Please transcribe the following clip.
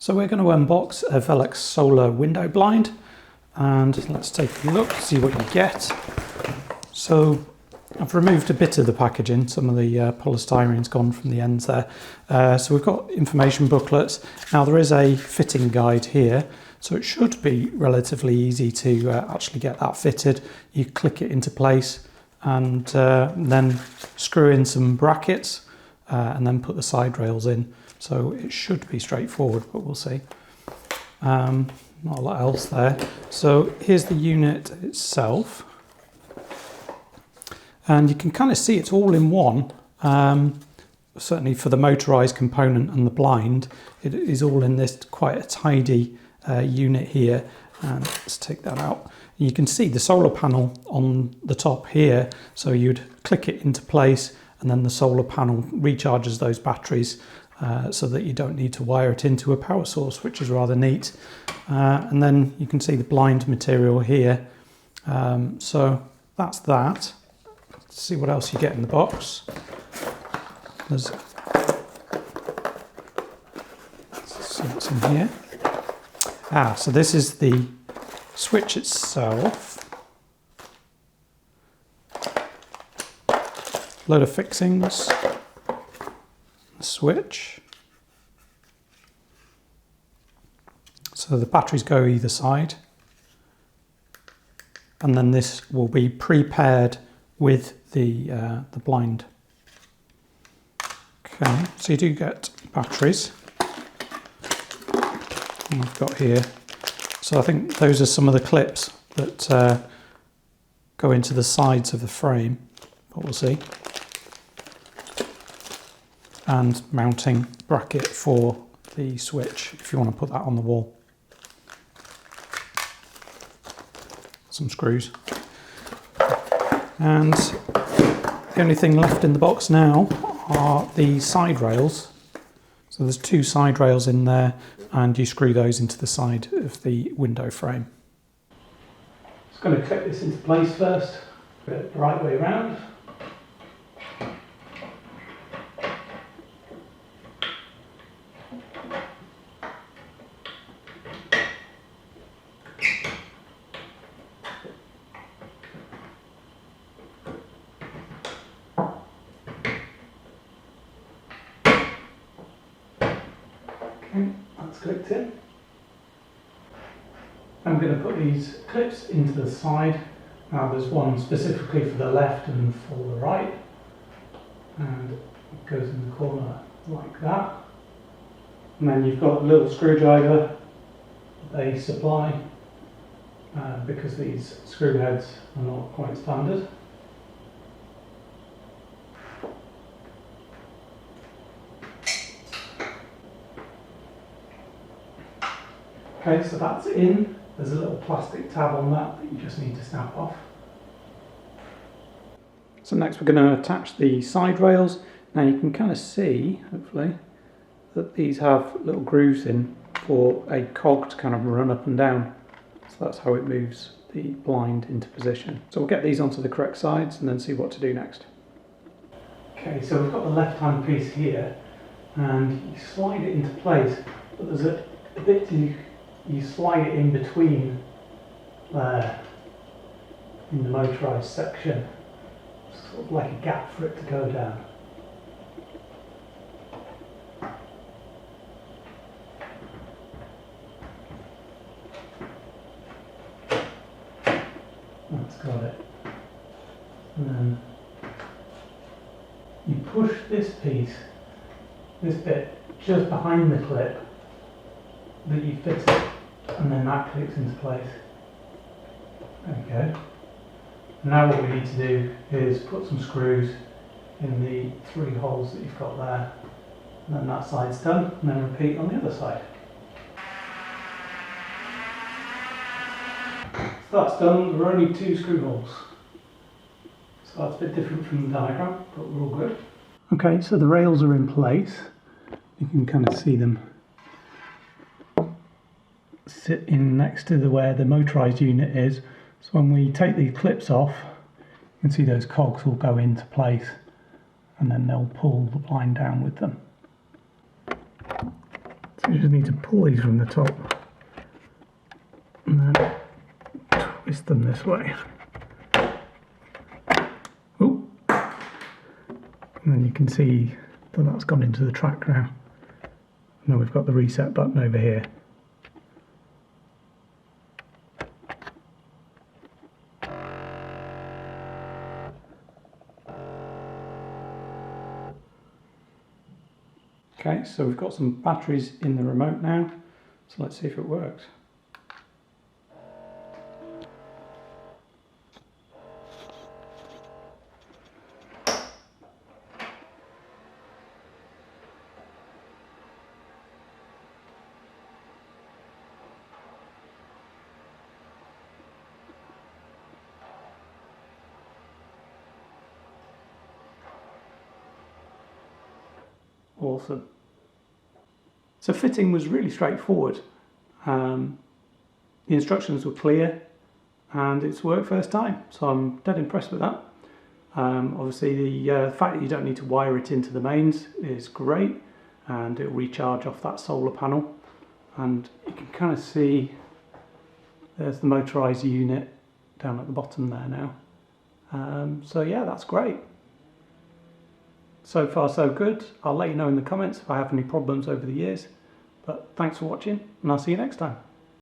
So we're going to unbox a VELUX solar window blind and let's take a look, see what you get. So I've removed a bit of the packaging, some of the polystyrene's gone from the ends there. So we've got information booklets. Now there is a fitting guide here, so it should be relatively easy to actually get that fitted. You click it into place and then screw in some brackets and then put the side rails in. So it should be straightforward, but we'll see. Not a lot else there. So here's the unit itself. And you can kind of see it's all in one. Certainly for the motorized component and the blind, it is all in this quite a tidy unit here. And let's take that out. You can see the solar panel on the top here. So you'd click it into place and then the solar panel recharges those batteries so that you don't need to wire it into a power source, which is rather neat. And then you can see the blind material here. So that's that. Let's see what else you get in the box. Let's see what's in here. So this is the switch itself. Load of fixings. Switch. So the batteries go either side. And then this will be pre-paired with the blind. Okay, so you do get batteries. I've got here. So I think those are some of the clips that go into the sides of the frame, but we'll see. And mounting bracket for the switch if you want to put that on the wall. Some screws. And the only thing left in the box now are the side rails. So there's two side rails in there and you screw those into the side of the window frame. Just going to clip this into place first, put it the right way around. Okay, that's clicked in. I'm going to put these clips into the side. Now there's one specifically for the left and for the right. And it goes in the corner like that. And then you've got a little screwdriver they supply because these screw heads are not quite standard. Okay, so that's in. There's a little plastic tab on that you just need to snap off. So next we're going to attach the side rails. Now you can kind of see, hopefully, that these have little grooves in for a cog to kind of run up and down. So that's how it moves the blind into position. So we'll get these onto the correct sides and then see what to do next. Okay, so we've got the left-hand piece here and you slide it into place, but there's a bit you slide it in between there in the motorised section, sort of like a gap for it to go down. That's got it. And then you push this piece, this bit, just behind the clip that you fit it, and then that clicks into place. Okay. Now what we need to do is put some screws in the 3 holes that you've got there, and then that side's done, and then repeat on the other side. So that's done. There are only 2 screw holes. So that's a bit different from the diagram, but we're all good. Okay, so the rails are in place. You can kind of see them sit in next to where the motorised unit is. So when we take these clips off, you can see those cogs will go into place and then they'll pull the blind down with them. So you just need to pull these from the top and then twist them this way. Oh, and then you can see that that's gone into the track now. Now we've got the reset button over here. Okay, so we've got some batteries in the remote now, so let's see if it works. Awesome. So fitting was really straightforward. The instructions were clear and it's worked first time, so I'm dead impressed with that. Obviously the fact that you don't need to wire it into the mains is great, and it'll recharge off that solar panel, and you can kind of see there's the motorised unit down at the bottom there now. So yeah, that's great. So far so good. I'll let you know in the comments if I have any problems over the years. But thanks for watching, and I'll see you next time.